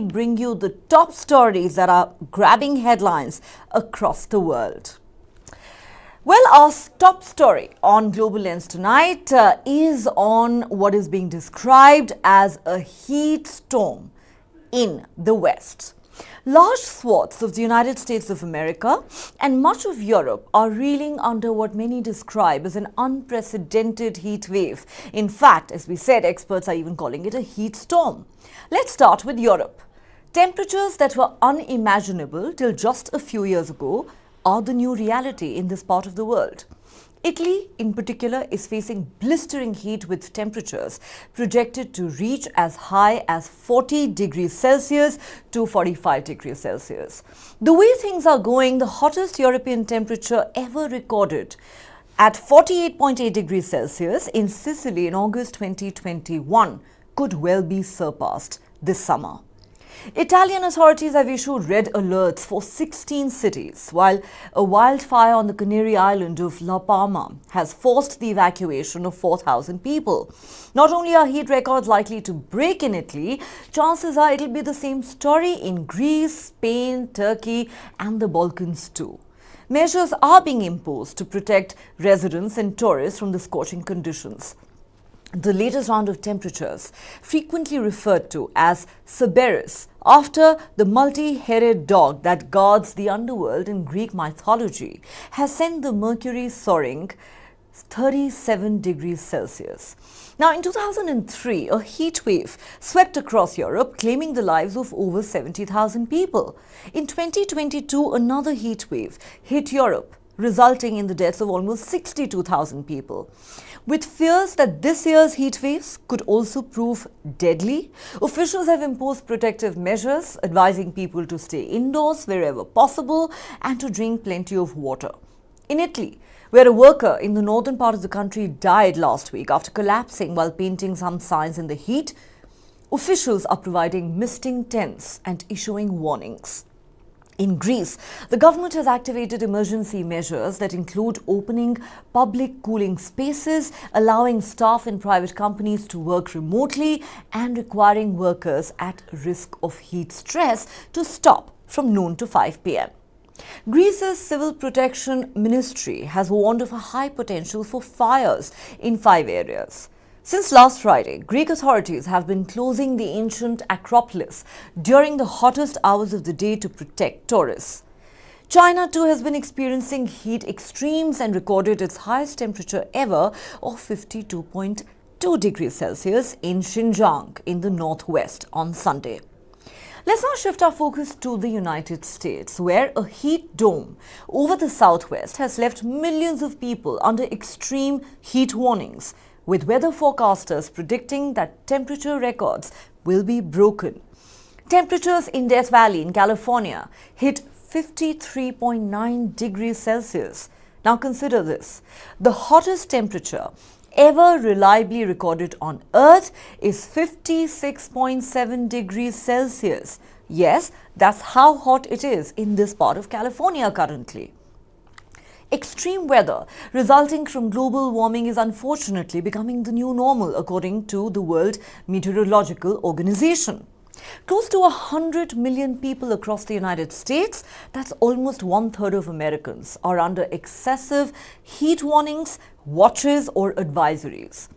bring you the top stories that are grabbing headlines across the world. Well, our top story on Global Lens tonight is on what is being described as a heat storm in the West. Large swaths of the United States of America and much of Europe are reeling under what many describe as an unprecedented heat wave. In fact, as we said, experts are even calling it a heat storm. Let's start with Europe. Temperatures that were unimaginable till just a few years ago are the new reality in this part of the world. Italy, in particular, is facing blistering heat with temperatures projected to reach as high as 40 degrees Celsius to 45 degrees Celsius. The way things are going, the hottest European temperature ever recorded at 48.8 degrees Celsius in Sicily in August 2021 could well be surpassed this summer. Italian authorities have issued red alerts for 16 cities, while a wildfire on the Canary island of La Palma has forced the evacuation of 4,000 people. Not only are heat records likely to break in Italy, chances are it'll be the same story in Greece, Spain, Turkey and the Balkans too. Measures are being imposed to protect residents and tourists from the scorching conditions. The latest round of temperatures, frequently referred to as Cerberus, after the multi-headed dog that guards the underworld in Greek mythology, has sent the mercury soaring 37 degrees Celsius. Now, in 2003, a heat wave swept across Europe, claiming the lives of over 70,000 people. In 2022, another heat wave hit Europe, resulting in the deaths of almost 62,000 people. With fears that this year's heat waves could also prove deadly, officials have imposed protective measures, advising people to stay indoors wherever possible and to drink plenty of water. In Italy, where a worker in the northern part of the country died last week after collapsing while painting some signs in the heat, officials are providing misting tents and issuing warnings. In Greece, the government has activated emergency measures that include opening public cooling spaces, allowing staff in private companies to work remotely, and requiring workers at risk of heat stress to stop from noon to 5 p.m. Greece's Civil Protection Ministry has warned of a high potential for fires in 5 areas. Since last Friday, Greek authorities have been closing the ancient Acropolis during the hottest hours of the day to protect tourists. China too has been experiencing heat extremes and recorded its highest temperature ever of 52.2 degrees Celsius in Xinjiang in the northwest on Sunday. Let's now shift our focus to the United States, where a heat dome over the southwest has left millions of people under extreme heat warnings, with weather forecasters predicting that temperature records will be broken. Temperatures in Death Valley in California hit 53.9 degrees Celsius. Now consider this. The hottest temperature ever reliably recorded on Earth is 56.7 degrees Celsius. Yes, that's how hot it is in this part of California currently. Extreme weather resulting from global warming is unfortunately becoming the new normal, according to the World Meteorological Organization. Close to 100 million people across the United States, that's almost 1/3 of Americans, are under excessive heat warnings, watches or advisories.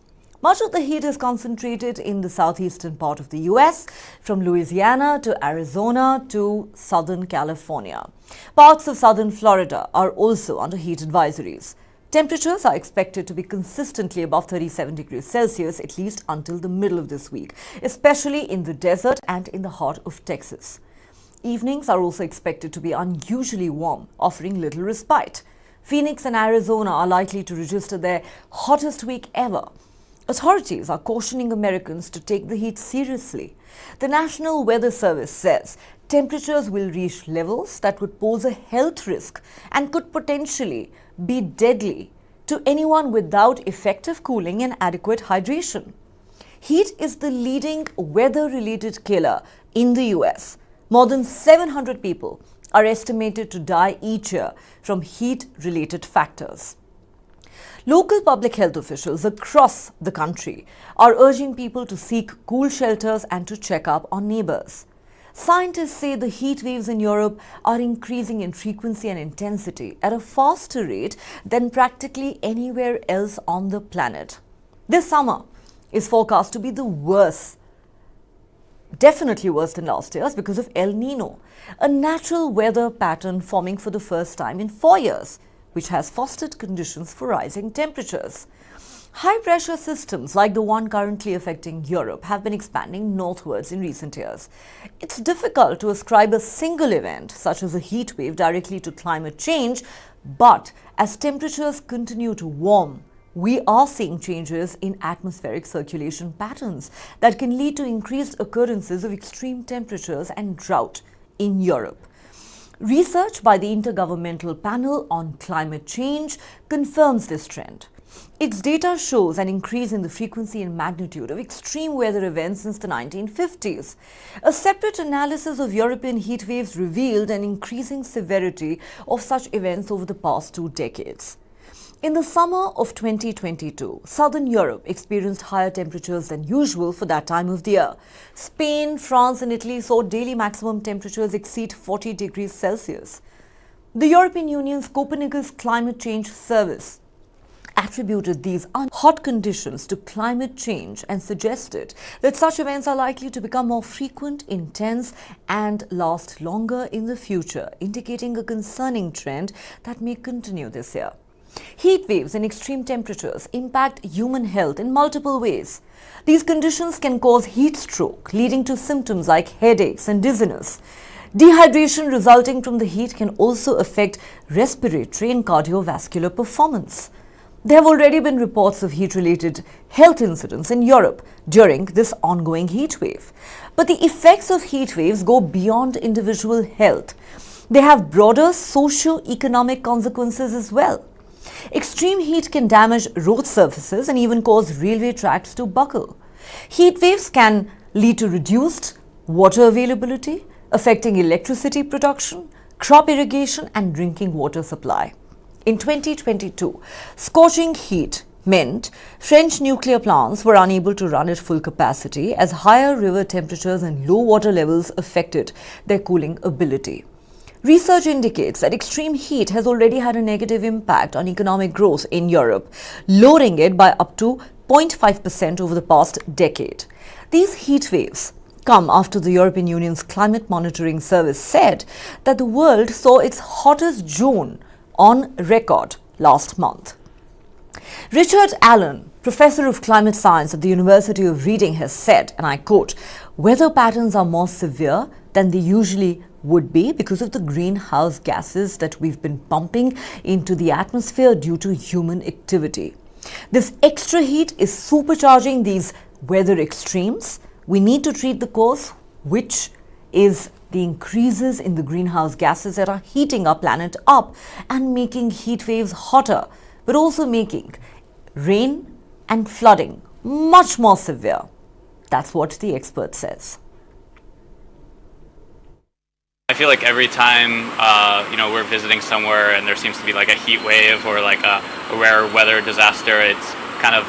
Much of the heat is concentrated in the southeastern part of the US, from Louisiana to Arizona to Southern California. Parts of southern Florida are also under heat advisories. Temperatures are expected to be consistently above 37 degrees Celsius at least until the middle of this week, especially in the desert and in the heart of Texas. Evenings are also expected to be unusually warm, offering little respite. Phoenix and Arizona are likely to register their hottest week ever. Authorities are cautioning Americans to take the heat seriously. The National Weather Service says temperatures will reach levels that would pose a health risk and could potentially be deadly to anyone without effective cooling and adequate hydration. Heat is the leading weather-related killer in the US. More than 700 people are estimated to die each year from heat-related factors. Local public health officials across the country are urging people to seek cool shelters and to check up on neighbors. Scientists say the heat waves in Europe are increasing in frequency and intensity at a faster rate than practically anywhere else on the planet. This summer is forecast to be the worst, definitely worse than last year's, because of El Nino, a natural weather pattern forming for the first time in 4 years, which has fostered conditions for rising temperatures. High-pressure systems like the one currently affecting Europe have been expanding northwards in recent years. It's difficult to ascribe a single event, such as a heat wave, directly to climate change, but as temperatures continue to warm, we are seeing changes in atmospheric circulation patterns that can lead to increased occurrences of extreme temperatures and drought in Europe. Research by the Intergovernmental Panel on Climate Change confirms this trend. Its data shows an increase in the frequency and magnitude of extreme weather events since the 1950s. A separate analysis of European heat waves revealed an increasing severity of such events over the past 2 decades. In the summer of 2022, southern Europe experienced higher temperatures than usual for that time of the year. Spain, France and Italy saw daily maximum temperatures exceed 40 degrees Celsius. The European Union's Copenhagen's Climate Change Service attributed these hot conditions to climate change and suggested that such events are likely to become more frequent, intense and last longer in the future, indicating a concerning trend that may continue this year. Heat waves and extreme temperatures impact human health in multiple ways. These conditions can cause heat stroke, leading to symptoms like headaches and dizziness. Dehydration resulting from the heat can also affect respiratory and cardiovascular performance. There have already been reports of heat-related health incidents in Europe during this ongoing heat wave. But the effects of heat waves go beyond individual health. They have broader socio-economic consequences as well. Extreme heat can damage road surfaces and even cause railway tracks to buckle. Heat waves can lead to reduced water availability, affecting electricity production, crop irrigation and drinking water supply. In 2022, scorching heat meant French nuclear plants were unable to run at full capacity as higher river temperatures and low water levels affected their cooling ability. Research indicates that extreme heat has already had a negative impact on economic growth in Europe, lowering it by up to 0.5% over the past decade. These heat waves come after the European Union's Climate Monitoring Service said that the world saw its hottest June on record last month. Richard Allen, professor of climate science at the University of Reading, has said, and I quote, "Weather patterns are more severe than they usually would be because of the greenhouse gases that we've been pumping into the atmosphere due to human activity. This extra heat is supercharging these weather extremes. We need to treat the cause, which is the increases in the greenhouse gases that are heating our planet up and making heat waves hotter, but also making rain and flooding much more severe." That's what the expert says. I feel like every time we're visiting somewhere and there seems to be like a heat wave or like a rare weather disaster, it's kind of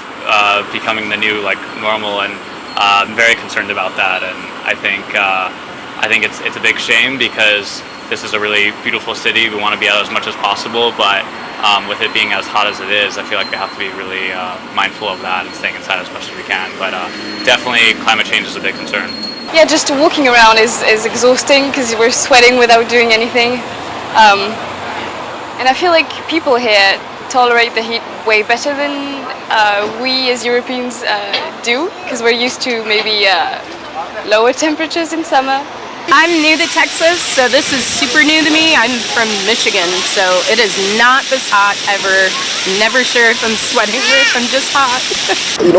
becoming the new like normal, and I'm very concerned about that. And I think it's a big shame because this is a really beautiful city. We want to be out as much as possible, but with it being as hot as it is, I feel like we have to be really mindful of that and staying inside as much as we can. But definitely climate change is a big concern. Yeah, just walking around is exhausting because we're sweating without doing anything. And I feel like people here tolerate the heat way better than we as Europeans do, because we're used to maybe lower temperatures in summer. I'm new to Texas, so this is super new to me. I'm from Michigan, so it is not this hot ever. Never sure if I'm sweating or if I'm just hot.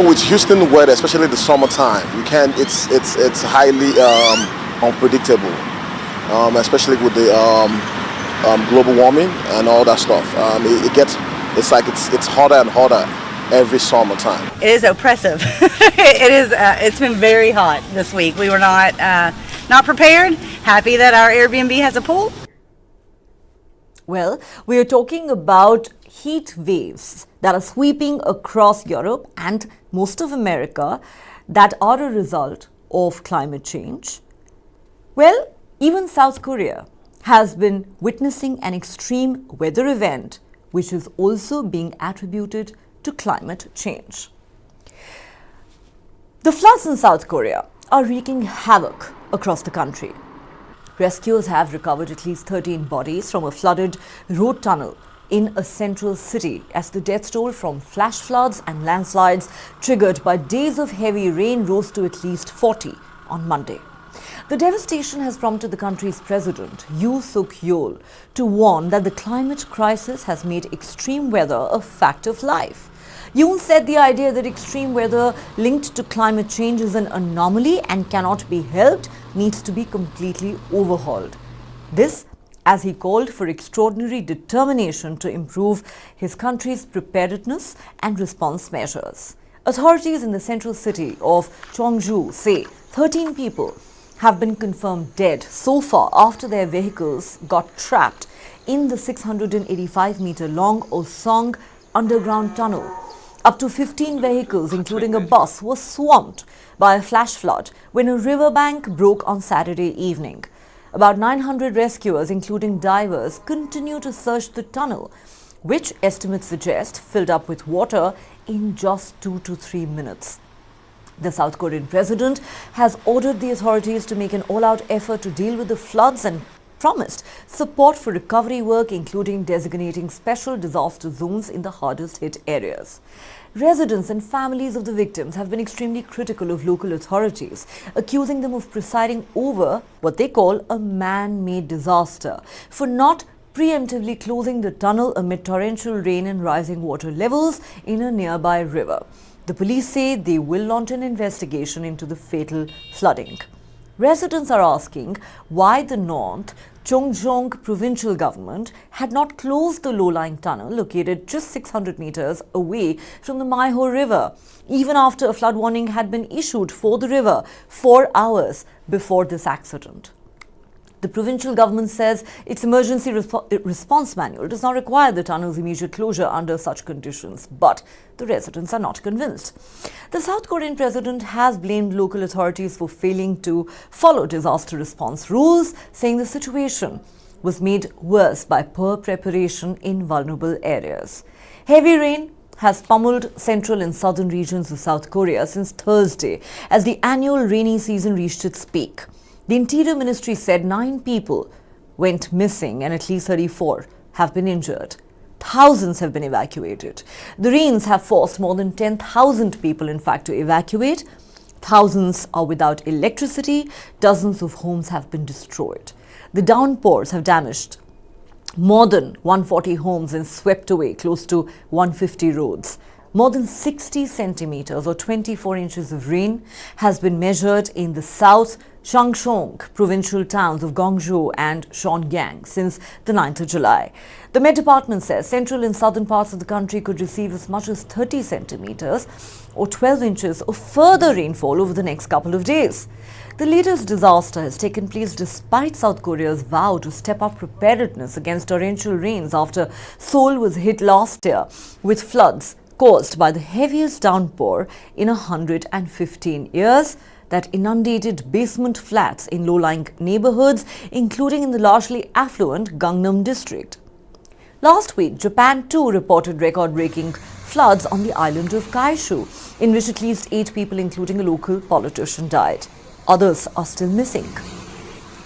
With Houston weather, especially the summertime, you can't. It's highly unpredictable, especially with the global warming and all that stuff. It's hotter and hotter every summertime. It is oppressive. It's been very hot this week. We were not prepared. Happy that our Airbnb has a pool. Well, we are talking about heat waves that are sweeping across Europe and most of America that are a result of climate change. Well, even South Korea has been witnessing an extreme weather event which is also being attributed to climate change. The floods in South Korea are wreaking havoc across the country. Rescuers have recovered at least 13 bodies from a flooded road tunnel in a central city as the death toll from flash floods and landslides triggered by days of heavy rain rose to at least 40 on Monday. The devastation has prompted the country's president, Yoon Suk-yeol, to warn that the climate crisis has made extreme weather a fact of life. Yoon said the idea that extreme weather linked to climate change is an anomaly and cannot be helped needs to be completely overhauled. This, as he called for extraordinary determination to improve his country's preparedness and response measures. Authorities in the central city of Cheongju say 13 people have been confirmed dead so far after their vehicles got trapped in the 685-meter-long Osong underground tunnel. Up to 15 vehicles, including a bus, were swamped by a flash flood when a riverbank broke on Saturday evening. About 900 rescuers, including divers, continue to search the tunnel, which estimates suggest filled up with water in just 2 to 3 minutes. The South Korean president has ordered the authorities to make an all-out effort to deal with the floods and promised support for recovery work, including designating special disaster zones in the hardest hit areas. Residents and families of the victims have been extremely critical of local authorities, accusing them of presiding over what they call a man-made disaster for not preemptively closing the tunnel amid torrential rain and rising water levels in a nearby river. The police say they will launch an investigation into the fatal flooding. Residents are asking why the North Chongcheong provincial government had not closed the low-lying tunnel located just 600 meters away from the Maiho River, even after a flood warning had been issued for the river 4 hours before this accident. The provincial government says its emergency response manual does not require the tunnel's immediate closure under such conditions, but the residents are not convinced. The South Korean president has blamed local authorities for failing to follow disaster response rules, saying the situation was made worse by poor preparation in vulnerable areas. Heavy rain has pummeled central and southern regions of South Korea since Thursday as the annual rainy season reached its peak. The Interior Ministry said 9 people went missing and at least 34 have been injured. Thousands have been evacuated. The rains have forced more than 10,000 people, in fact, to evacuate. Thousands are without electricity. Dozens of homes have been destroyed. The downpours have damaged more than 140 homes and swept away close to 150 roads. More than 60 centimeters or 24 inches of rain has been measured in the South Changcheong provincial towns of Gwangju and Sheongyang since the 9th of July. The Met Department says central and southern parts of the country could receive as much as 30 centimeters or 12 inches of further rainfall over the next couple of days. The latest disaster has taken place despite South Korea's vow to step up preparedness against torrential rains after Seoul was hit last year with floods caused by the heaviest downpour in 115 years that inundated basement flats in low-lying neighborhoods, including in the largely affluent Gangnam district. Last week, Japan too reported record-breaking floods on the island of Kaishu, in which at least 8 people, including a local politician, died. Others are still missing.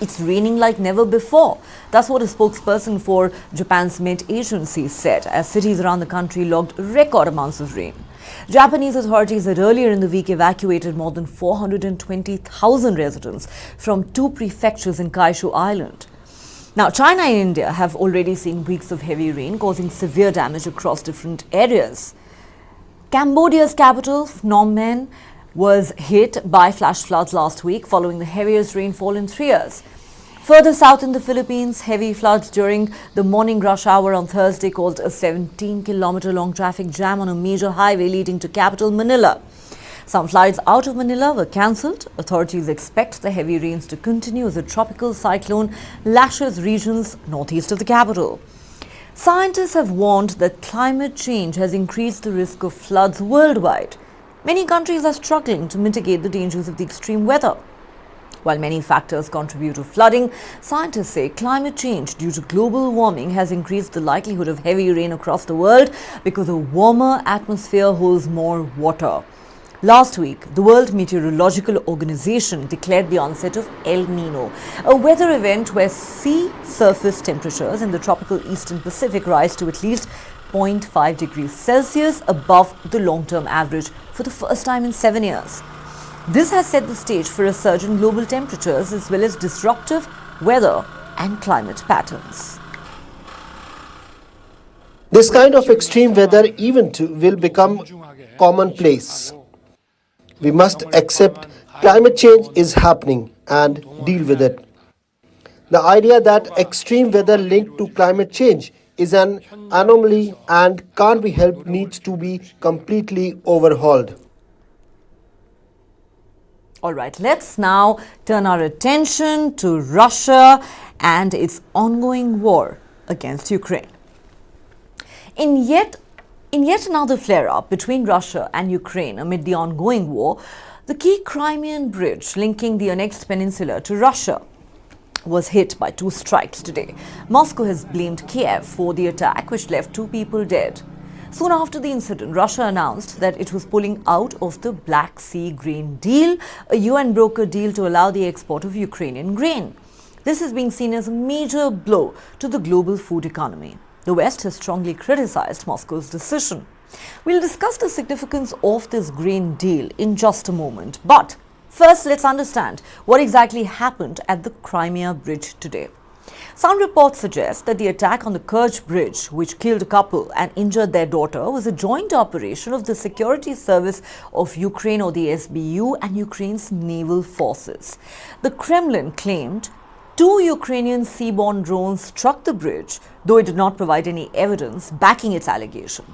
It's raining like never before. That's what a spokesperson for Japan's Met Agency said, as cities around the country logged record amounts of rain. Japanese authorities had earlier in the week evacuated more than 420,000 residents from 2 prefectures in Kaishu Island. Now, China and India have already seen weeks of heavy rain causing severe damage across different areas. Cambodia's capital, Phnom Penh, was hit by flash floods last week following the heaviest rainfall in 3 years. Further south in the Philippines, heavy floods during the morning rush hour on Thursday caused a 17-kilometer-long traffic jam on a major highway leading to capital Manila. Some flights out of Manila were cancelled. Authorities expect the heavy rains to continue as a tropical cyclone lashes regions northeast of the capital. Scientists have warned that climate change has increased the risk of floods worldwide. Many countries are struggling to mitigate the dangers of the extreme weather. While many factors contribute to flooding, scientists say climate change due to global warming has increased the likelihood of heavy rain across the world because a warmer atmosphere holds more water. Last week, the World Meteorological Organization declared the onset of El Nino, a weather event where sea surface temperatures in the tropical eastern Pacific rise to at least 0.5 degrees Celsius above the long-term average for the first time in 7 years. This has set the stage for a surge in global temperatures as well as disruptive weather and climate patterns. This kind of extreme weather event will become commonplace. We must accept climate change is happening and deal with it. The idea that extreme weather linked to climate change is an anomaly and can't be helped needs to be completely overhauled. All right, let's now turn our attention to Russia and its ongoing war against Ukraine. In yet another flare-up between Russia and Ukraine amid the ongoing war, the key Crimean bridge linking the annexed peninsula to Russia was hit by 2 strikes today. Moscow has blamed Kiev for the attack, which left 2 people dead. Soon after the incident, Russia announced that it was pulling out of the Black Sea Grain Deal, a UN brokered deal to allow the export of Ukrainian grain. This is being seen as a major blow to the global food economy. The West has strongly criticized Moscow's decision. We'll discuss the significance of this grain deal in just a moment. But first, let's understand what exactly happened at the Crimea bridge today. Some reports suggest that the attack on the Kerch bridge, which killed a couple and injured their daughter, was a joint operation of the Security Service of Ukraine, or the SBU, and Ukraine's naval forces. The Kremlin claimed 2 Ukrainian seaborne drones struck the bridge, though it did not provide any evidence backing its allegation.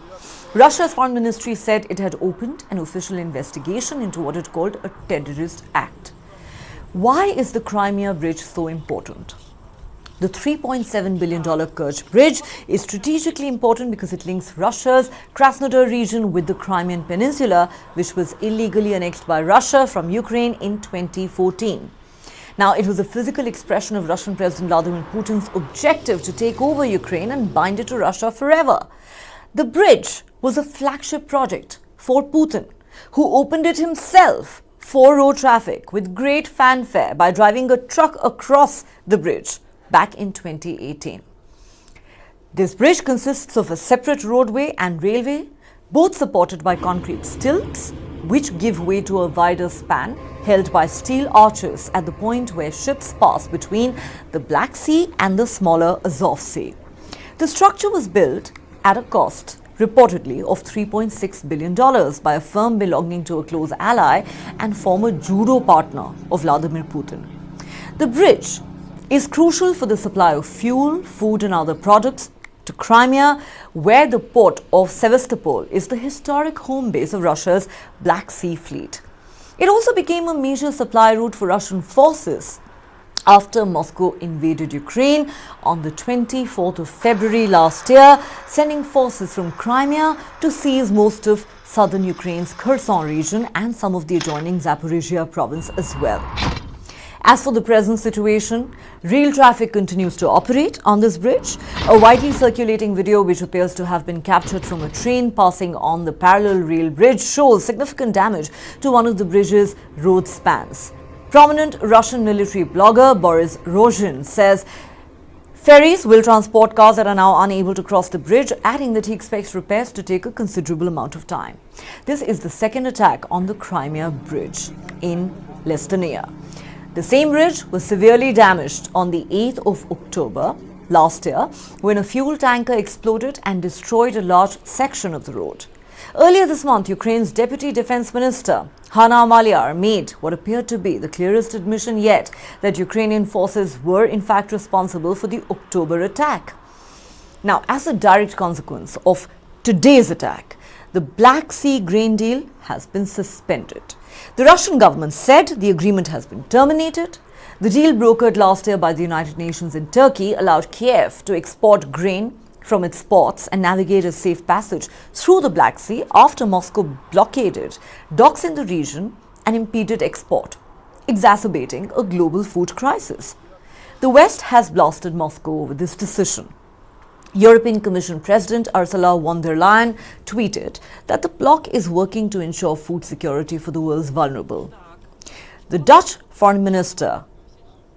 Russia's foreign ministry said it had opened an official investigation into what it called a terrorist act. Why is the Crimea bridge so important? The $3.7 billion Kerch Bridge is strategically important because it links Russia's Krasnodar region with the Crimean Peninsula, which was illegally annexed by Russia from Ukraine in 2014. Now, it was a physical expression of Russian President Vladimir Putin's objective to take over Ukraine and bind it to Russia forever. The bridge was a flagship project for Putin, who opened it himself for road traffic with great fanfare by driving a truck across the bridge back in 2018. This bridge consists of a separate roadway and railway, both supported by concrete stilts, which give way to a wider span held by steel arches at the point where ships pass between the Black Sea and the smaller Azov Sea. The structure was built at a cost reportedly of $3.6 billion by a firm belonging to a close ally and former judo partner of Vladimir Putin. The bridge is crucial for the supply of fuel, food and other products to Crimea, where the port of Sevastopol is the historic home base of Russia's Black Sea Fleet. It also became a major supply route for Russian forces after Moscow invaded Ukraine on the 24th of February last year, sending forces from Crimea to seize most of southern Ukraine's Kherson region and some of the adjoining Zaporizhia province as well. As for the present situation, rail traffic continues to operate on this bridge. A widely circulating video, which appears to have been captured from a train passing on the parallel rail bridge, shows significant damage to one of the bridge's road spans. Prominent Russian military blogger Boris Rozhin says ferries will transport cars that are now unable to cross the bridge, adding that he expects repairs to take a considerable amount of time. This is the second attack on the Crimea bridge in less than a year. The same bridge was severely damaged on the 8th of October last year when a fuel tanker exploded and destroyed a large section of the road. Earlier this month, Ukraine's Deputy Defense Minister Hanna Maliar made what appeared to be the clearest admission yet that Ukrainian forces were in fact responsible for the October attack. Now, as a direct consequence of today's attack, the Black Sea Grain Deal has been suspended. The Russian government said the agreement has been terminated. The deal brokered last year by the United Nations in Turkey allowed Kiev to export grain from its ports and navigate a safe passage through the Black Sea after Moscow blockaded docks in the region and impeded export. exacerbating a global food crisis. The West has blasted Moscow over this decision. European Commission President Ursula von der Leyen tweeted that the bloc is working to ensure food security for the world's vulnerable. The Dutch Foreign Minister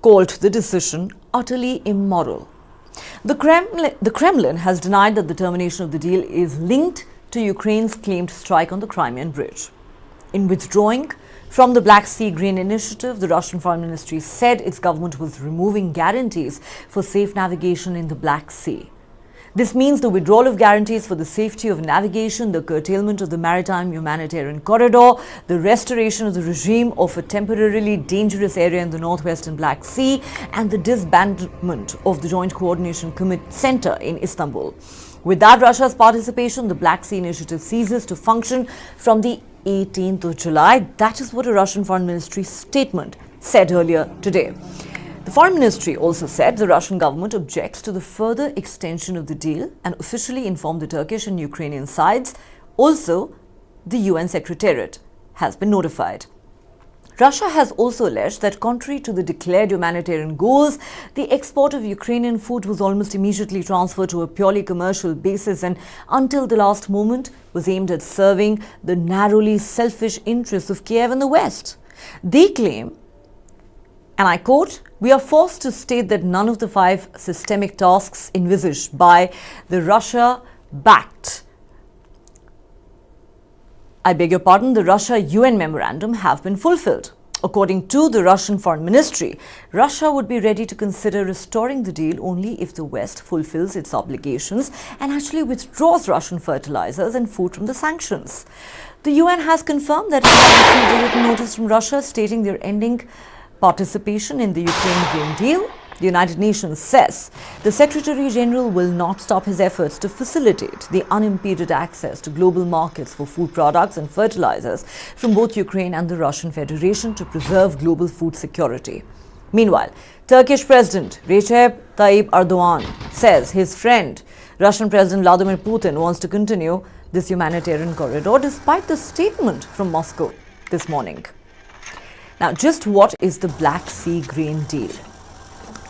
called the decision utterly immoral. The Kremlin has denied that the termination of the deal is linked to Ukraine's claimed strike on the Crimean bridge. In withdrawing from the Black Sea Grain Initiative, the Russian Foreign Ministry said its government was removing guarantees for safe navigation in the Black Sea. This means the withdrawal of guarantees for the safety of navigation, the curtailment of the maritime humanitarian corridor, the restoration of the regime of a temporarily dangerous area in the northwestern Black Sea, and the disbandment of the Joint Coordination Center in Istanbul. Without Russia's participation, the Black Sea Initiative ceases to function from the 18th of July. That is what a Russian Foreign Ministry statement said earlier today. The Foreign Ministry also said the Russian government objects to the further extension of the deal and officially informed the Turkish and Ukrainian sides. Also, the UN Secretariat has been notified. Russia has also alleged that contrary to the declared humanitarian goals, the export of Ukrainian food was almost immediately transferred to a purely commercial basis and until the last moment was aimed at serving the narrowly selfish interests of Kiev and the West. They claim, and I quote, "We are forced to state that none of the 5 systemic tasks envisaged by the Russia-backed, the Russia-UN memorandum have been fulfilled." According to the Russian Foreign Ministry, Russia would be ready to consider restoring the deal only if the West fulfills its obligations and actually withdraws Russian fertilizers and food from the sanctions. The UN has confirmed that it has received a written notice from Russia stating they're ending participation in the Ukraine grain deal. The United Nations says the Secretary General will not stop his efforts to facilitate the unimpeded access to global markets for food products and fertilizers from both Ukraine and the Russian Federation to preserve global food security. Meanwhile, Turkish President Recep Tayyip Erdogan says his friend, Russian President Vladimir Putin, wants to continue this humanitarian corridor despite the statement from Moscow this morning. Now, just what is the Black Sea Grain Deal?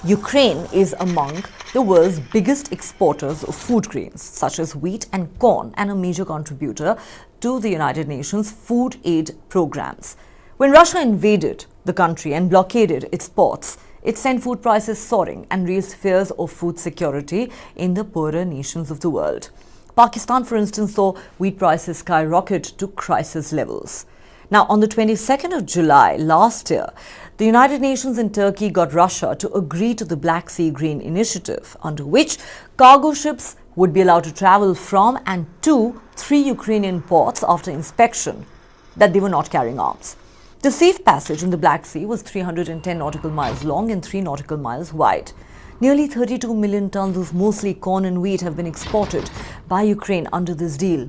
Ukraine is among the world's biggest exporters of food grains, such as wheat and corn, and a major contributor to the United Nations food aid programs. When Russia invaded the country and blockaded its ports, it sent food prices soaring and raised fears of food security in the poorer nations of the world. Pakistan, for instance, saw wheat prices skyrocket to crisis levels. Now, on the 22nd of July last year, the United Nations and Turkey got Russia to agree to the Black Sea Grain Initiative, under which cargo ships would be allowed to travel from and to 3 Ukrainian ports after inspection that they were not carrying arms. The safe passage in the Black Sea was 310 nautical miles long and 3 nautical miles wide. Nearly 32 million tons of mostly corn and wheat have been exported by Ukraine under this deal.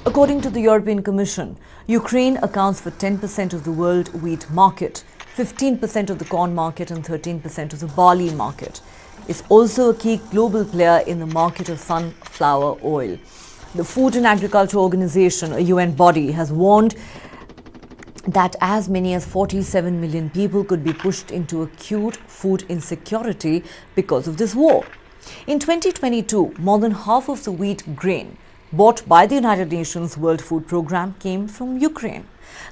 According to the European Commission, Ukraine accounts for 10% of the world wheat market, 15% of the corn market and 13% of the barley market. It's also a key global player in the market of sunflower oil. The Food and Agriculture Organization, a UN body, has warned that as many as 47 million people could be pushed into acute food insecurity because of this war. In 2022, more than half of the wheat grain bought by the United Nations World Food Programme came from Ukraine.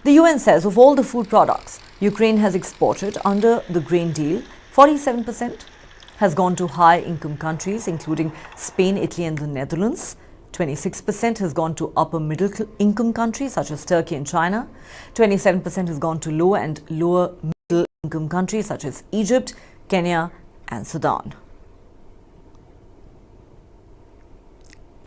The UN says of all the food products Ukraine has exported under the grain deal, 47% has gone to high-income countries, including Spain, Italy and the Netherlands. 26% has gone to upper middle-income countries such as Turkey and China. 27% has gone to lower and lower middle-income countries such as Egypt, Kenya and Sudan.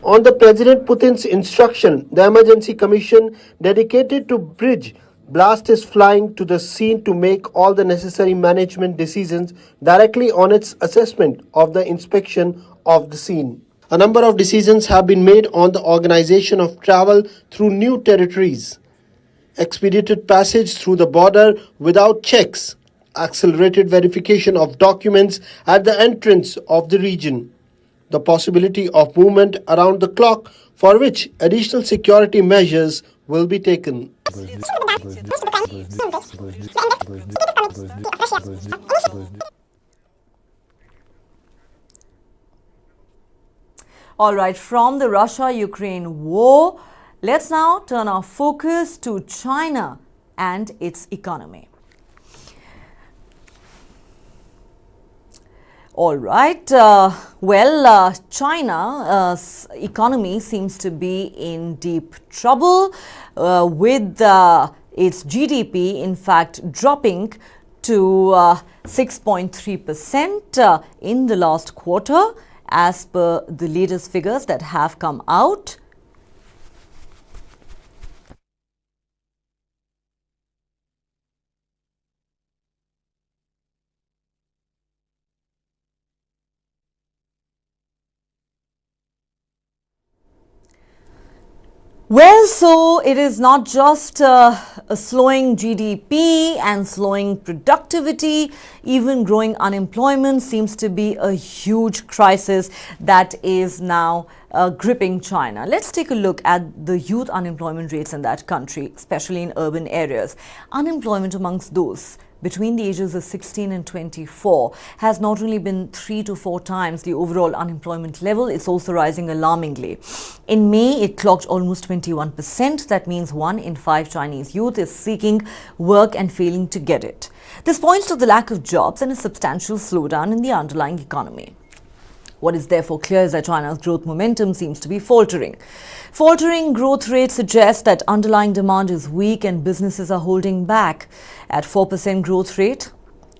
On the President Putin's instruction, the Emergency Commission dedicated to bridge blast is flying to the scene to make all the necessary management decisions directly on its assessment of the inspection of the scene. A number of decisions have been made on the organization of travel through new territories, expedited passage through the border without checks, accelerated verification of documents at the entrance of the region, the possibility of movement around the clock for which additional security measures will be taken. All right, from the Russia-Ukraine war, let's now turn our focus to China and its economy. All right, China's economy seems to be in deep trouble with its GDP, in fact, dropping to 6.3% in the last quarter, as per the latest figures that have come out. Well, so it is not just a slowing GDP and slowing productivity, even growing unemployment seems to be a huge crisis that is now gripping China. Let's take a look at the youth unemployment rates in that country, especially in urban areas. Unemployment amongst those between the ages of 16 and 24 has not only been 3 to 4 times the overall unemployment level, it's also rising alarmingly. In May, it clocked almost 21%. That means 1 in 5 Chinese youth is seeking work and failing to get it. This points to the lack of jobs and a substantial slowdown in the underlying economy. What is therefore clear is that China's growth momentum seems to be faltering. Faltering growth rates suggest that underlying demand is weak and businesses are holding back. At 4% growth rate,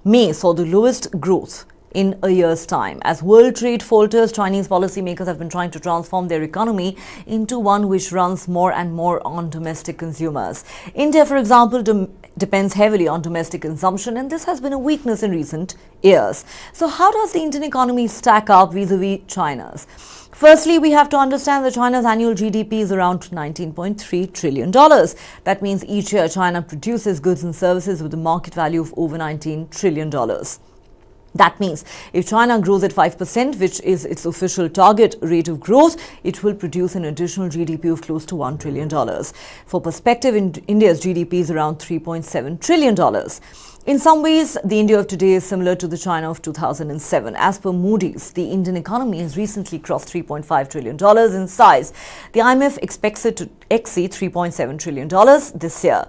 May saw the lowest growth in a year's time. As world trade falters, Chinese policymakers have been trying to transform their economy into one which runs more and more on domestic consumers. India, for example, depends heavily on domestic consumption, and this has been a weakness in recent years. So how does the Indian economy stack up vis-a-vis China's? Firstly, we have to understand that China's annual GDP is around $19.3 trillion. That means each year China produces goods and services with a market value of over $19 trillion. That means if China grows at 5%, which is its official target rate of growth, it will produce an additional GDP of close to $1 trillion. For perspective, India's GDP is around $3.7 trillion. In some ways, the India of today is similar to the China of 2007. As per Moody's, the Indian economy has recently crossed $3.5 trillion in size. The IMF expects it to exceed $3.7 trillion this year.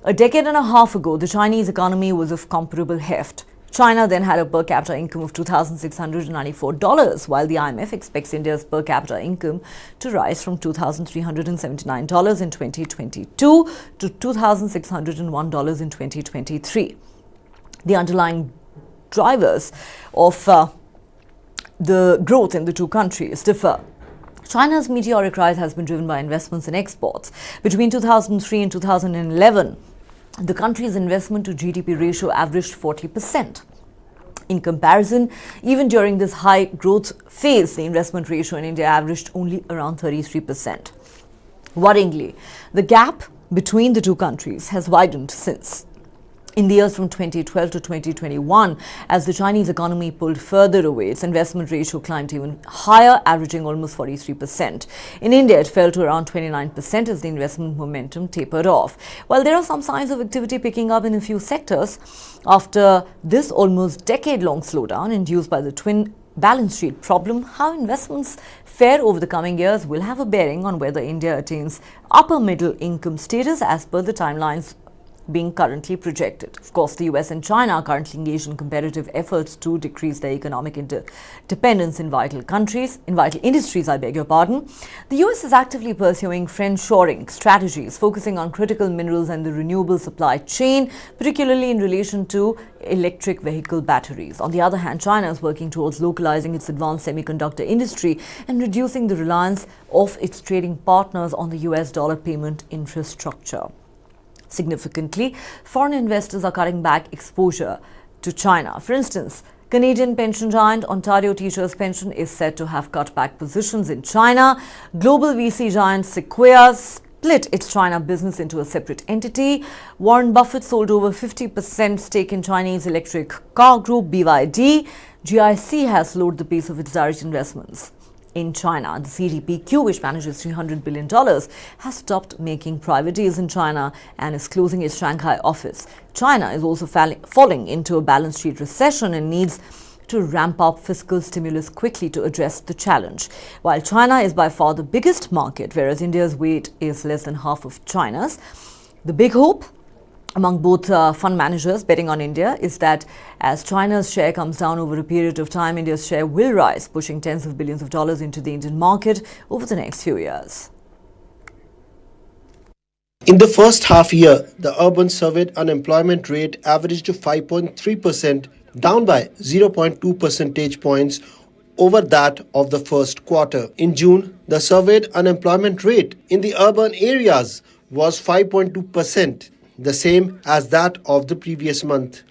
A decade and a half ago, the Chinese economy was of comparable heft. China then had a per capita income of $2,694, while the IMF expects India's per capita income to rise from $2,379 in 2022 to $2,601 in 2023. The underlying drivers of the growth in the two countries differ. China's meteoric rise has been driven by investments in exports. Between 2003 and 2011, the country's investment to GDP ratio averaged 40%. In comparison, even during this high growth phase, the investment ratio in India averaged only around 33%. Worryingly, the gap between the two countries has widened since. In the years from 2012 to 2021, as the Chinese economy pulled further away, its investment ratio climbed even higher, averaging almost 43%. In India, it fell to around 29% as the investment momentum tapered off. While there are some signs of activity picking up in a few sectors, after this almost decade-long slowdown induced by the twin balance sheet problem, how investments fare over the coming years will have a bearing on whether India attains upper middle income status as per the timelines being currently projected. Of course, the US and China are currently engaged in competitive efforts to decrease their economic dependence in vital industries, The US is actively pursuing friendshoring strategies, focusing on critical minerals and the renewable supply chain, particularly in relation to electric vehicle batteries. On the other hand, China is working towards localizing its advanced semiconductor industry and reducing the reliance of its trading partners on the US dollar payment infrastructure. Significantly, foreign investors are cutting back exposure to China. For instance, Canadian pension giant Ontario Teachers' Pension is said to have cut back positions in China. Global VC giant Sequoia split its China business into a separate entity. Warren Buffett sold over 50% stake in Chinese electric car group BYD. GIC has slowed the pace of its direct investments in China. The CDPQ, which manages $300 billion, has stopped making private deals in China and is closing its Shanghai office. China is also falling into a balance sheet recession and needs to ramp up fiscal stimulus quickly to address the challenge. While China is by far the biggest market, whereas India's weight is less than half of China's, the big hope among both fund managers betting on India is that as China's share comes down over a period of time, India's share will rise, pushing tens of billions of dollars into the Indian market over the next few years. In the first half year, the urban surveyed unemployment rate averaged to 5.3%, down by 0.2 percentage points over that of the first quarter. In June, the surveyed unemployment rate in the urban areas was 5.2%, the same as that of the previous month.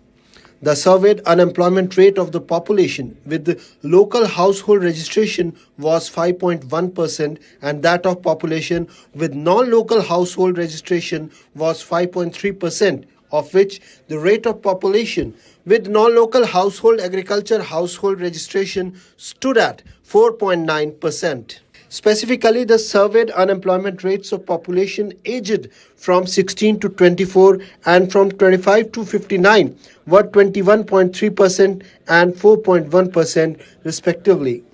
The surveyed unemployment rate of the population with the local household registration was 5.1% and that of population with non-local household registration was 5.3%, of which the rate of population with non-local household agriculture household registration stood at 4.9%. Specifically, the surveyed unemployment rates of population aged from 16 to 24 and from 25 to 59 were 21.3% and 4.1% respectively.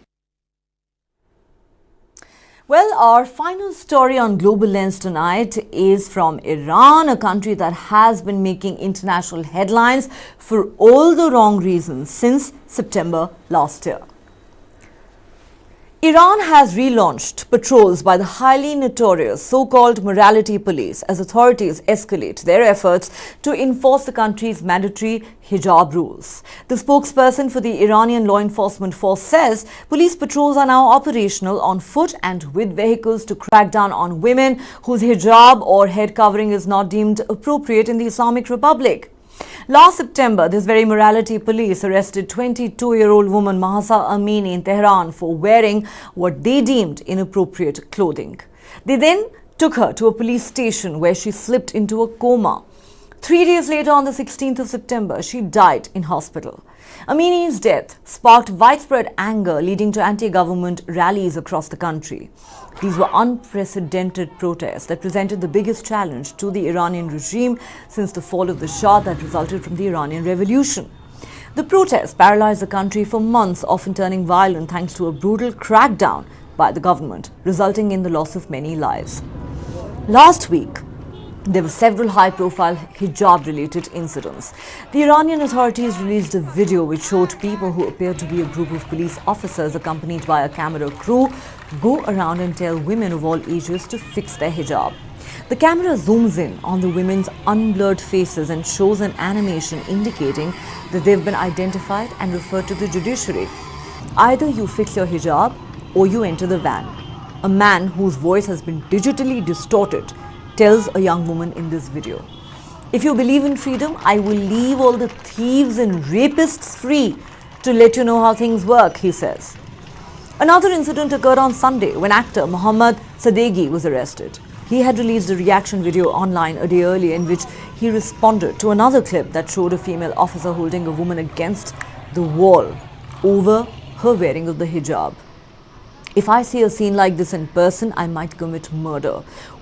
Well, our final story on Global Lens tonight is from Iran, a country that has been making international headlines for all the wrong reasons since September last year. Iran has relaunched patrols by the highly notorious so-called morality police as authorities escalate their efforts to enforce the country's mandatory hijab rules. The spokesperson for the Iranian law enforcement force says police patrols are now operational on foot and with vehicles to crack down on women whose hijab or head covering is not deemed appropriate in the Islamic Republic. Last September, this very morality police arrested 22-year-old woman Mahsa Amini in Tehran for wearing what they deemed inappropriate clothing. They then took her to a police station where she slipped into a coma. 3 days later, on the 16th of September, she died in hospital. Amini's death sparked widespread anger, leading to anti-government rallies across the country. These were unprecedented protests that presented the biggest challenge to the Iranian regime since the fall of the Shah that resulted from the Iranian Revolution. The protests paralyzed the country for months, often turning violent thanks to a brutal crackdown by the government, resulting in the loss of many lives. Last week, there were several high-profile hijab-related incidents. The Iranian authorities released a video which showed people who appeared to be a group of police officers accompanied by a camera crew go around and tell women of all ages to fix their hijab. The camera zooms in on the women's unblurred faces and shows an animation indicating that they've been identified and referred to the judiciary. Either you fix your hijab or you enter the van. A man whose voice has been digitally distorted tells a young woman in this video, "If you believe in freedom, I will leave all the thieves and rapists free to let you know how things work," he says. Another incident occurred on Sunday when actor Mohammad Sadeghi was arrested. He had released a reaction video online a day earlier in which he responded to another clip that showed a female officer holding a woman against the wall over her wearing of the hijab. "If I see a scene like this in person, I might commit murder.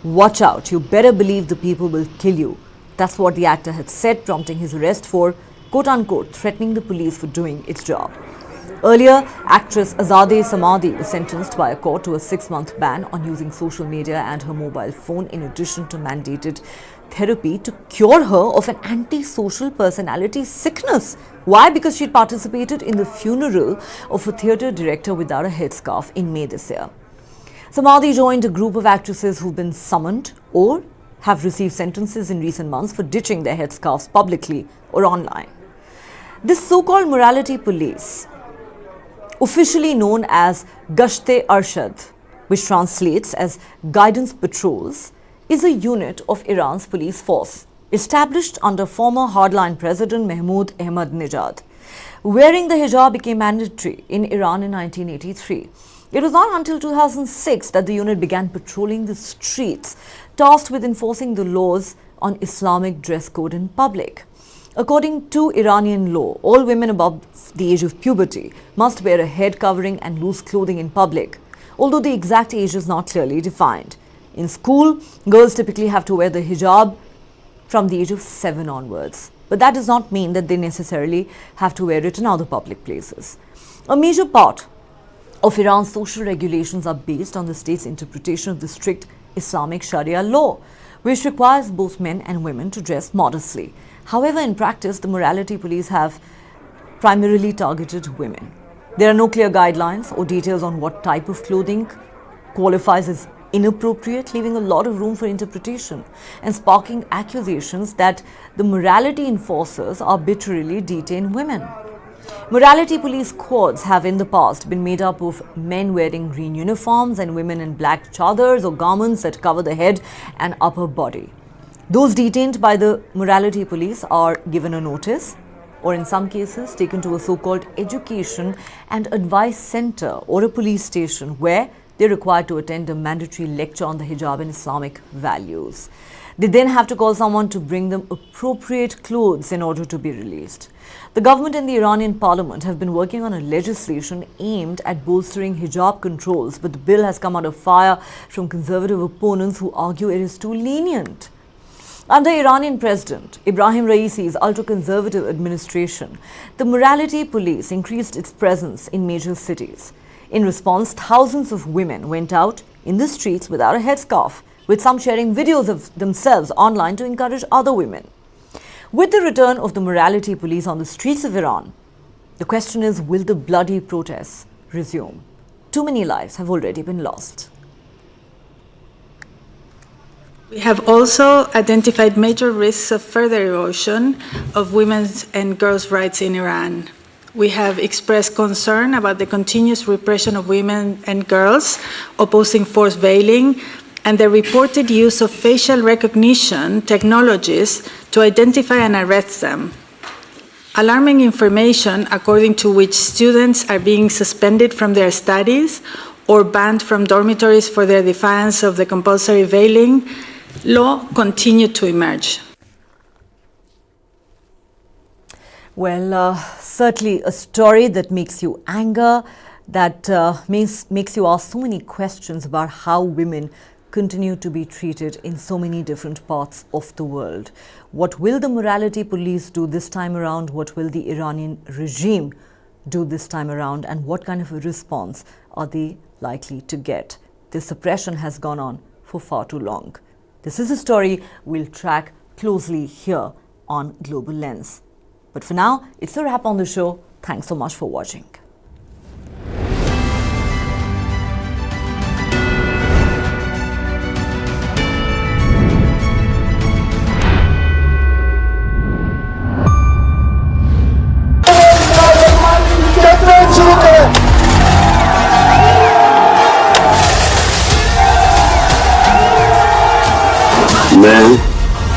Watch out, you better believe the people will kill you." That's what the actor had said, prompting his arrest for, quote-unquote, threatening the police for doing its job. Earlier, actress Azadeh Samadhi was sentenced by a court to a 6-month ban on using social media and her mobile phone in addition to mandated therapy to cure her of an antisocial personality sickness. Why? Because she'd participated in the funeral of a theatre director without a headscarf in May this year. Samadhi joined a group of actresses who've been summoned or have received sentences in recent months for ditching their headscarves publicly or online. This so-called morality police, officially known as Gasht-e-Arshad, which translates as guidance patrols, is a unit of Iran's police force, established under former hardline President Mahmoud Ahmadinejad. Wearing the hijab became mandatory in Iran in 1983. It was not until 2006 that the unit began patrolling the streets, tasked with enforcing the laws on Islamic dress code in public. According to Iranian law, all women above the age of puberty must wear a head covering and loose clothing in public. although the exact age is not clearly defined. In school, girls typically have to wear the hijab from the age of 7 onwards. But that does not mean that they necessarily have to wear it in other public places. A major part of Iran's social regulations are based on the state's interpretation of the strict Islamic Sharia law, which requires both men and women to dress modestly. However, in practice, the morality police have primarily targeted women. There are no clear guidelines or details on what type of clothing qualifies as inappropriate, leaving a lot of room for interpretation and sparking accusations that the morality enforcers arbitrarily detain women. Morality police squads have in the past been made up of men wearing green uniforms and women in black chadars or garments that cover the head and upper body. Those detained by the morality police are given a notice, or in some cases taken to a so-called education and advice center or a police station where they're required to attend a mandatory lecture on the hijab and Islamic values. They then have to call someone to bring them appropriate clothes in order to be released. The government and the Iranian parliament have been working on a legislation aimed at bolstering hijab controls, but the bill has come under fire from conservative opponents who argue it is too lenient. Under Iranian President Ibrahim Raisi's ultra-conservative administration, the morality police increased its presence in major cities. In response, thousands of women went out in the streets without a headscarf, with some sharing videos of themselves online to encourage other women. With the return of the morality police on the streets of Iran, the question is, will the bloody protests resume? Too many lives have already been lost. We have also identified major risks of further erosion of women's and girls' rights in Iran. We have expressed concern about the continuous repression of women and girls, opposing forced veiling, and the reported use of facial recognition technologies to identify and arrest them. Alarming information according to which students are being suspended from their studies or banned from dormitories for their defiance of the compulsory veiling law continue to emerge. Well, certainly a story that makes you anger, that makes you ask so many questions about how women continue to be treated in so many different parts of the world. What will the morality police do this time around? What will the Iranian regime do this time around? And what kind of a response are they likely to get? This suppression has gone on for far too long. This is a story we'll track closely here on Global Lens. But for now, it's a wrap on the show. Thanks so much for watching. मैं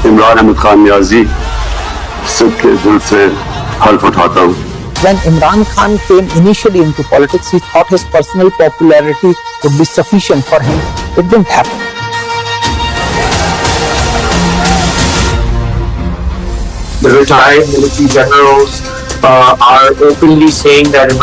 इमरान अहमद खान नियाजी सबके दिल से हल्फ उठाता हूँ. When Imran Khan came initially into politics, he thought his personal popularity would be sufficient for him. It didn't happen. The retired military generals are openly saying that Imran